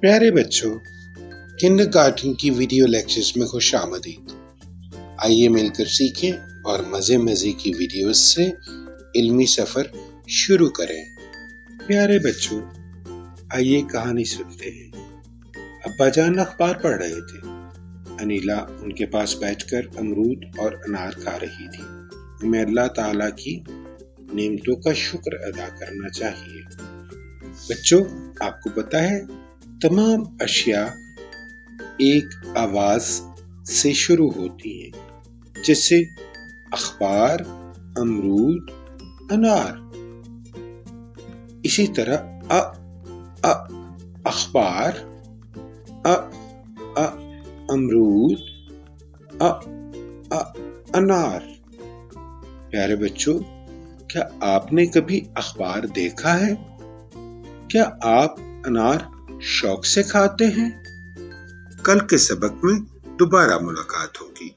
پیارے بچوں، کنڈرگارٹن کی ویڈیو لیکچرز میں خوش آمدید۔ آئیے مل کر سیکھیں اور مزے مزے کی ویڈیوز سے علمی سفر شروع کریں۔ پیارے بچوں، آئیے کہانی سنتے ہیں۔ ابا جان اخبار پڑھ رہے تھے۔ انیلا ان کے پاس بیٹھ کر امرود اور انار کھا رہی تھی۔ ہمیں اللہ تعالیٰ کی نعمتوں کا شکر ادا کرنا چاہیے۔ بچوں، آپ کو پتہ ہے تمام اشیاء ایک آواز سے شروع ہوتی ہیں، جیسے اخبار، امرود، انار۔ اسی طرح اخبار، امرود، انار۔ پیارے بچوں، کیا آپ نے کبھی اخبار دیکھا ہے؟ کیا آپ انار شوق سے کھاتے ہیں؟ کل کے سبق میں دوبارہ ملاقات ہوگی۔